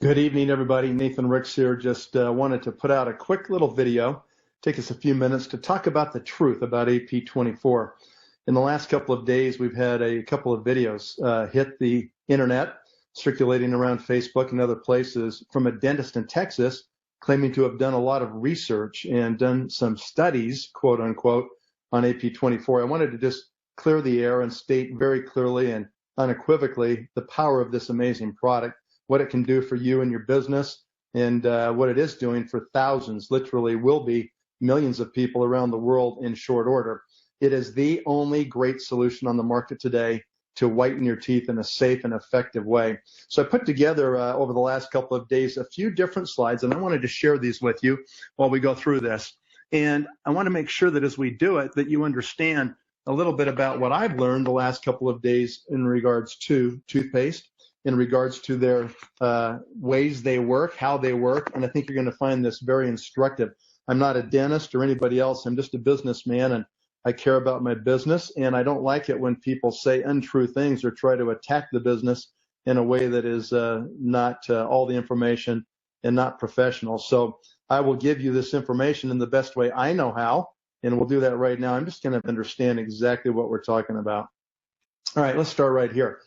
Good evening, everybody. Nathan Ricks here. Just wanted to put out a quick little video, take us a few minutes to talk about the truth about AP24. In the last couple of days, we've had a couple of videos hit the internet, circulating around Facebook and other places, from a dentist in Texas claiming to have done a lot of research and done some studies, quote unquote, on AP24. I wanted to just clear the air and state very clearly and unequivocally the power of this amazing product, what it can do for you and your business, and what it is doing for thousands, literally will be millions of people around the world in short order. It is the only great solution on the market today to whiten your teeth in a safe and effective way. So I put together over the last couple of days a few different slides, and I wanted to share these with you while we go through this. And I want to make sure that as we do it, that you understand a little bit about what I've learned the last couple of days in regards to toothpaste, in regards to their ways they work, how they work, and I think you're going to find this very instructive. I'm not a dentist or anybody else. I'm just a businessman, and I care about my business, and I don't like it when people say untrue things or try to attack the business in a way that is not all the information and not professional. So I will give you this information in the best way I know how, and we'll do that right now. I'm just going to understand exactly what we're talking about. All right, let's start right here.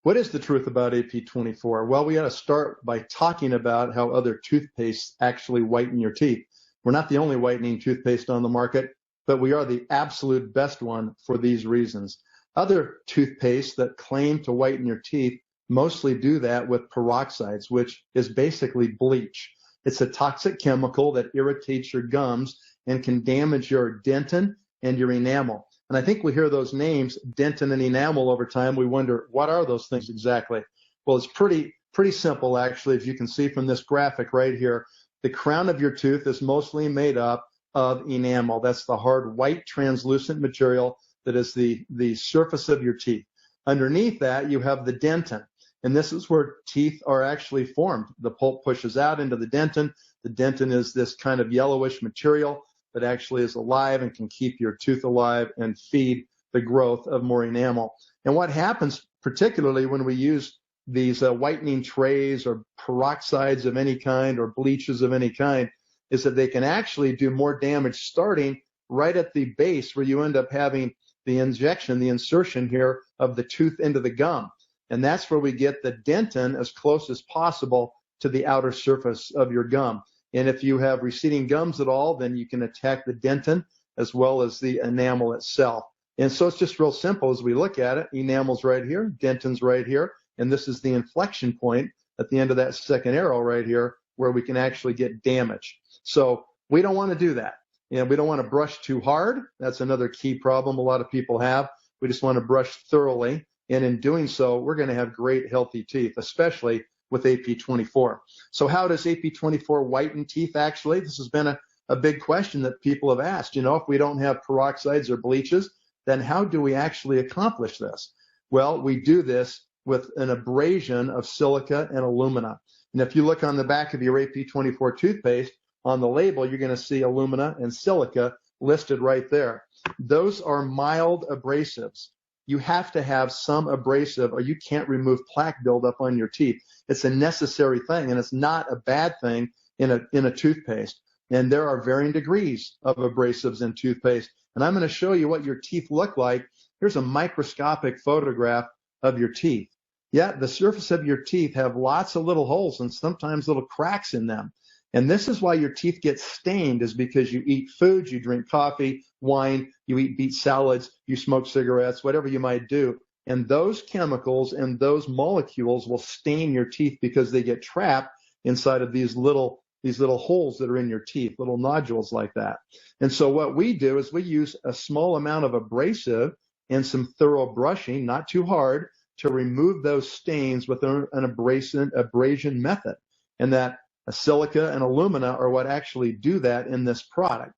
What is the truth about AP24? Well, we got to start by talking about how other toothpastes actually whiten your teeth. We're not the only whitening toothpaste on the market, but we are the absolute best one for these reasons. Other toothpastes that claim to whiten your teeth mostly do that with peroxides, which is basically bleach. It's a toxic chemical that irritates your gums and can damage your dentin and your enamel. And I think we hear those names, dentin and enamel, over time. We wonder, what are those things exactly? Well, it's pretty simple, actually. As you can see from this graphic right here, the crown of your tooth is mostly made up of enamel. That's the hard, white, translucent material that is the surface of your teeth. Underneath that, you have the dentin. And this is where teeth are actually formed. The pulp pushes out into the dentin. The dentin is this kind of yellowish material that actually is alive and can keep your tooth alive and feed the growth of more enamel. And what happens, particularly when we use these whitening trays or peroxides of any kind or bleaches of any kind, is that they can actually do more damage starting right at the base, where you end up having the injection, the insertion here of the tooth into the gum. And that's where we get the dentin as close as possible to the outer surface of your gum. And if you have receding gums at all, then you can attack the dentin as well as the enamel itself. And so it's just real simple as we look at it. Enamel's right here, dentin's right here, and this is the inflection point at the end of that second arrow right here where we can actually get damage. So we don't want to do that. We don't want to brush too hard. That's another key problem a lot of people have. We just want to brush thoroughly, and in doing so, we're going to have great healthy teeth, especially with AP24. So how does AP24 whiten teeth actually? This has been a big question that people have asked. If we don't have peroxides or bleaches, then how do we actually accomplish this? Well, we do this with an abrasion of silica and alumina. And if you look on the back of your AP24 toothpaste, on the label, you're going to see alumina and silica listed right there. Those are mild abrasives. You have to have some abrasive or you can't remove plaque buildup on your teeth. It's a necessary thing, and it's not a bad thing in a toothpaste. And there are varying degrees of abrasives in toothpaste. And I'm going to show you what your teeth look like. Here's a microscopic photograph of your teeth. Yeah, the surface of your teeth have lots of little holes and sometimes little cracks in them. And this is why your teeth get stained, is because you eat food, you drink coffee, wine, you eat beet salads, you smoke cigarettes, whatever you might do. And those chemicals and those molecules will stain your teeth because they get trapped inside of these little holes that are in your teeth, little nodules like that. And so what we do is we use a small amount of abrasive and some thorough brushing, not too hard, to remove those stains with an abrasion method. And that silica and alumina are what actually do that in this product.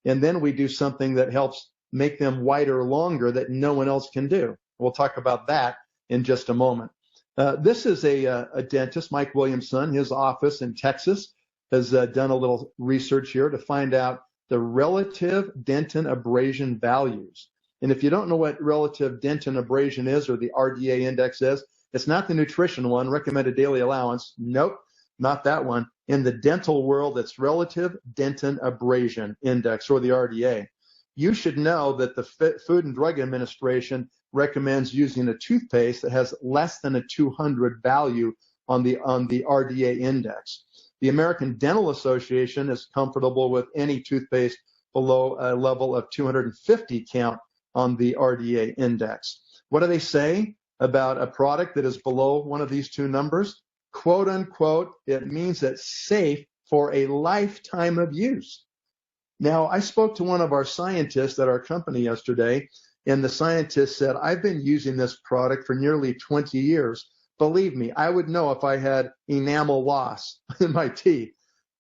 And then we do something that helps make them whiter longer that no one else can do. We'll talk about that in just a moment. This is a dentist, Mike Williamson. His office in Texas has done a little research here to find out the relative dentin abrasion values. And if you don't know what relative dentin abrasion is, or the RDA index is, it's not the nutrition one, recommended daily allowance. Nope. not that one. In the dental world, it's relative dentin abrasion index, or the RDA. You should know that the Food and Drug Administration recommends using a toothpaste that has less than a 200 value on the RDA index. The American Dental Association is comfortable with any toothpaste below a level of 250 count on the RDA index. What do they say about a product that is below one of these two numbers? Quote unquote, it means it's safe for a lifetime of use. Now, I spoke to one of our scientists at our company yesterday, and the scientist said, I've been using this product for nearly 20 years. Believe me, I would know if I had enamel loss in my teeth.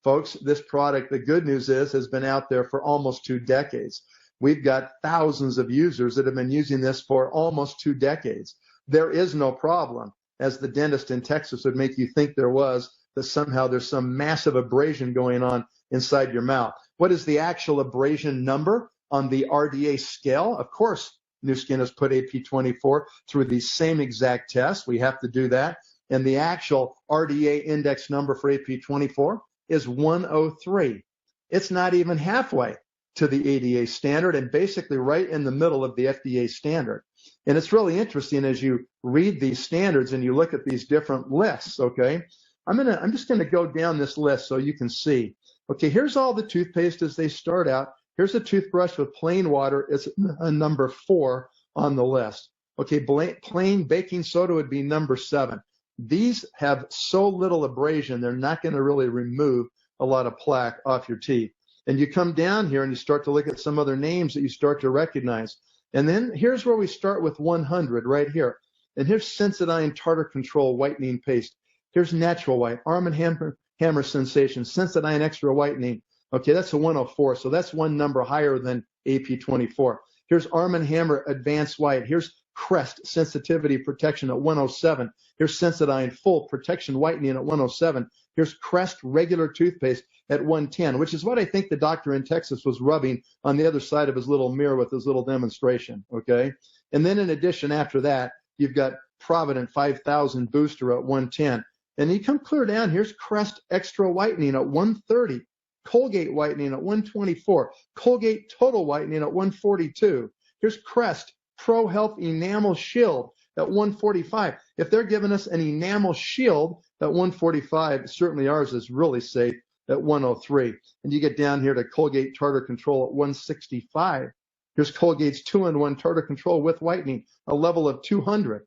Folks, this product, the good news is, has been out there for almost 2 decades. We've got thousands of users that have been using this for almost 2 decades. There is no problem, as the dentist in Texas would make you think there was, that somehow there's some massive abrasion going on inside your mouth. What is the actual abrasion number on the RDA scale? Of course, Nu Skin has put AP24 through the same exact test. We have to do that. And the actual RDA index number for AP24 is 103. It's not even halfway to the ADA standard, and basically right in the middle of the FDA standard. And it's really interesting as you read these standards and you look at these different lists, okay? I'm just gonna go down this list so you can see. Okay, here's all the toothpaste as they start out. Here's a toothbrush with plain water. It's number 4 on the list. Okay, plain baking soda would be number 7. These have so little abrasion, they're not gonna really remove a lot of plaque off your teeth. And you come down here and you start to look at some other names that you start to recognize. And then here's where we start with 100 right here. And here's Sensodyne Tartar Control Whitening Paste. Here's Natural White, Arm & Hammer Sensation, Sensodyne Extra Whitening. Okay, that's a 104, so that's one number higher than AP24. Here's Arm & Hammer Advanced White. Here's Crest Sensitivity Protection at 107. Here's Sensodyne Full Protection Whitening at 107. Here's Crest Regular Toothpaste at 110, which is what I think the doctor in Texas was rubbing on the other side of his little mirror with his little demonstration, okay? And then in addition, after that, you've got Provident 5000 Booster at 110. And you come clear down, here's Crest Extra Whitening at 130. Colgate Whitening at 124. Colgate Total Whitening at 142. Here's Crest Pro Health Enamel Shield at 145. If they're giving us an enamel shield at 145, certainly ours is really safe at 103. And you get down here to Colgate Tartar Control at 165. Here's Colgate's 2-in-1 Tartar Control with whitening, a level of 200.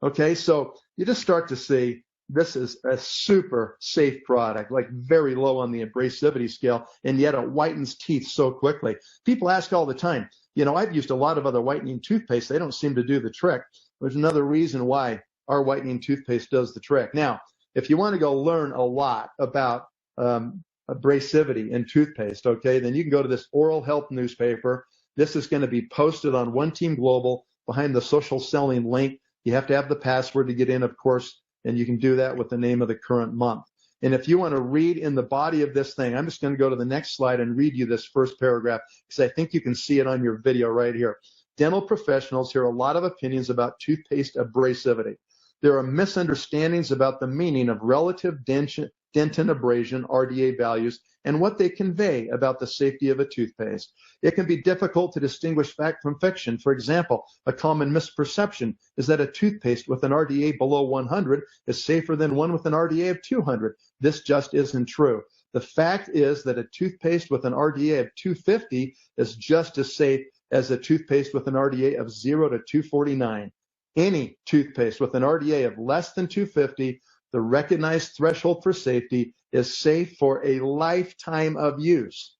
Okay, so you just start to see this is a super safe product, like very low on the abrasivity scale, and yet it whitens teeth so quickly. People ask all the time, you know, I've used a lot of other whitening toothpaste. They don't seem to do the trick. There's another reason why our whitening toothpaste does the trick. Now, if you want to go learn a lot about abrasivity in toothpaste, okay, then you can go to this Oral Health newspaper. This is going to be posted on One Team Global behind the social selling link. You have to have the password to get in, of course, and you can do that with the name of the current month. And if you want to read in the body of this thing, I'm just going to go to the next slide and read you this first paragraph because I think you can see it on your video right here. Dental professionals hear a lot of opinions about toothpaste abrasivity. There are misunderstandings about the meaning of relative dentin abrasion, RDA values, and what they convey about the safety of a toothpaste. It can be difficult to distinguish fact from fiction. For example, a common misperception is that a toothpaste with an RDA below 100 is safer than one with an RDA of 200. This just isn't true. The fact is that a toothpaste with an RDA of 250 is just as safe as a toothpaste with an RDA of 0 to 249. Any toothpaste with an RDA of less than 250, the recognized threshold for safety, is safe for a lifetime of use.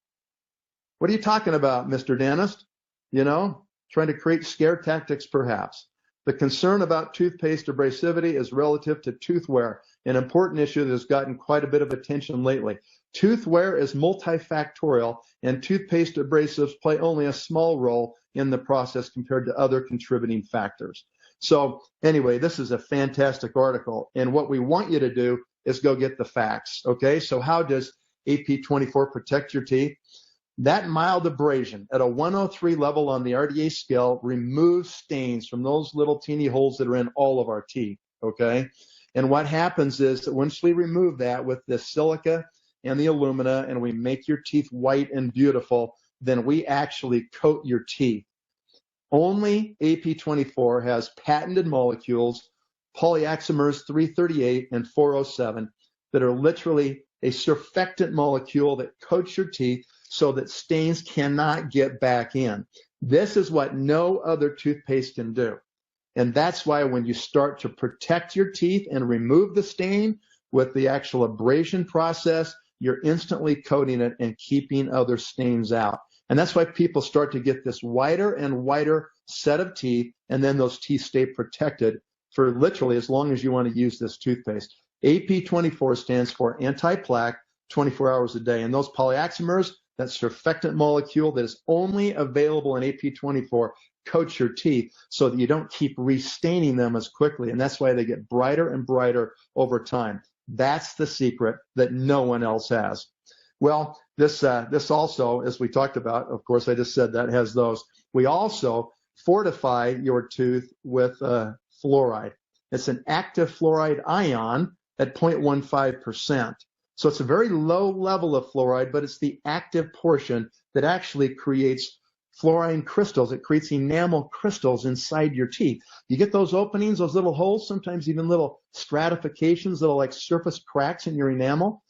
What are you talking about, Mr. Dentist? You know, trying to create scare tactics perhaps. The concern about toothpaste abrasivity is relative to tooth wear, an important issue that has gotten quite a bit of attention lately. Tooth wear is multifactorial, and toothpaste abrasives play only a small role in the process compared to other contributing factors. So anyway, this is a fantastic article, and what we want you to do is go get the facts, okay? So how does AP24 protect your teeth? That mild abrasion at a 103 level on the RDA scale removes stains from those little teeny holes that are in all of our teeth, okay? And what happens is that once we remove that with the silica and the alumina and we make your teeth white and beautiful, then we actually coat your teeth. Only AP24 has patented molecules, polyoximers 338 and 407, that are literally a surfactant molecule that coats your teeth so that stains cannot get back in. This is what no other toothpaste can do. And that's why when you start to protect your teeth and remove the stain with the actual abrasion process, you're instantly coating it and keeping other stains out. And that's why people start to get this whiter and whiter set of teeth, and then those teeth stay protected for literally as long as you want to use this toothpaste. AP24 stands for anti-plaque, 24 hours a day. And those polyoximers, that surfactant molecule that is only available in AP24, coats your teeth so that you don't keep restaining them as quickly. And that's why they get brighter and brighter over time. That's the secret that no one else has. Well, this also, as we talked about, of course, I just said that has those. We also fortify your tooth with fluoride. It's an active fluoride ion at 0.15%. So it's a very low level of fluoride, but it's the active portion that actually creates fluorine crystals. It creates enamel crystals inside your teeth. You get those openings, those little holes, sometimes even little stratifications, little like surface cracks in your enamel.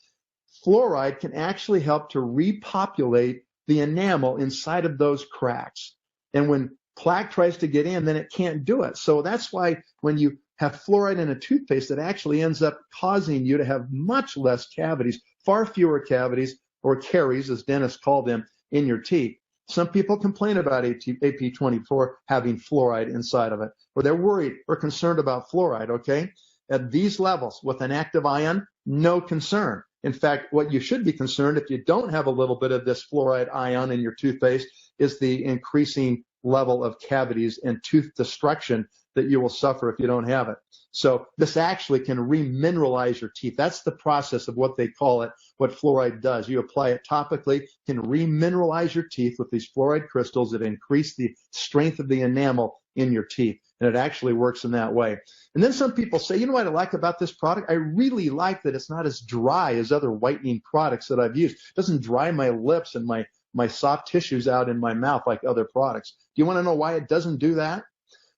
Fluoride can actually help to repopulate the enamel inside of those cracks. And when plaque tries to get in, then it can't do it. So that's why when you have fluoride in a toothpaste, it actually ends up causing you to have much less cavities, far fewer cavities, or caries, as dentists call them, in your teeth. Some people complain about AP24 having fluoride inside of it, or they're worried or concerned about fluoride, okay? At these levels, with an active ion, no concern. In fact, what you should be concerned if you don't have a little bit of this fluoride ion in your toothpaste is the increasing level of cavities and tooth destruction that you will suffer if you don't have it. So this actually can remineralize your teeth. That's the process of what they call it, what fluoride does. You apply it topically, can remineralize your teeth with these fluoride crystals that increase the strength of the enamel in your teeth. And it actually works in that way. And then some people say, you know what I like about this product? I really like that it's not as dry as other whitening products that I've used. It doesn't dry my lips and my soft tissues out in my mouth like other products. Do you want to know why it doesn't do that?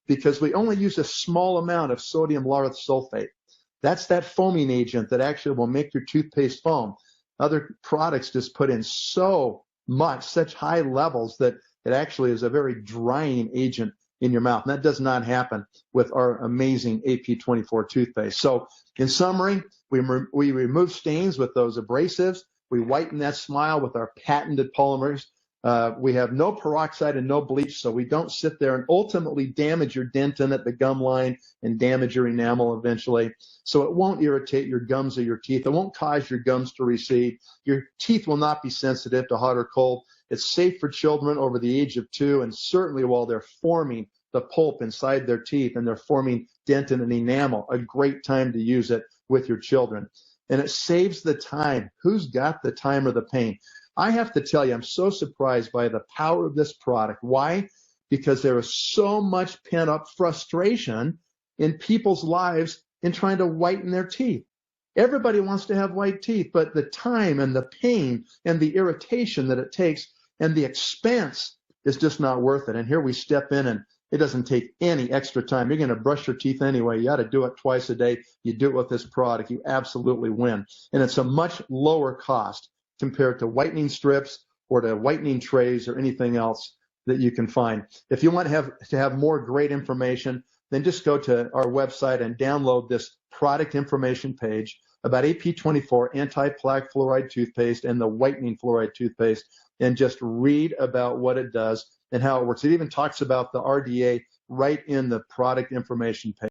Because we only use a small amount of sodium lauryl sulfate. That's that foaming agent that actually will make your toothpaste foam. Other products just put in so much, such high levels that it actually is a very drying agent in your mouth. And that does not happen with our amazing AP24 toothpaste. So in summary, we remove stains with those abrasives. We whiten that smile with our patented polymers. We have no peroxide and no bleach, so we don't sit there and ultimately damage your dentin at the gum line and damage your enamel eventually. So it won't irritate your gums or your teeth. It won't cause your gums to recede. Your teeth will not be sensitive to hot or cold. It's safe for children over the age of 2, and certainly while they're forming the pulp inside their teeth and they're forming dentin and enamel, a great time to use it with your children. And it saves the time. Who's got the time or the pain? I have to tell you, I'm so surprised by the power of this product. Why? Because there is so much pent-up frustration in people's lives in trying to whiten their teeth. Everybody wants to have white teeth, but the time and the pain and the irritation that it takes and the expense is just not worth it. And here we step in, and it doesn't take any extra time. You're going to brush your teeth anyway. You ought to do it twice a day. You do it with this product, you absolutely win. And it's a much lower cost compared to whitening strips or to whitening trays or anything else that you can find. If you want to have more great information, then just go to our website and download this product information page about AP24 anti-plaque fluoride toothpaste and the whitening fluoride toothpaste, and just read about what it does and how it works. It even talks about the RDA right in the product information page.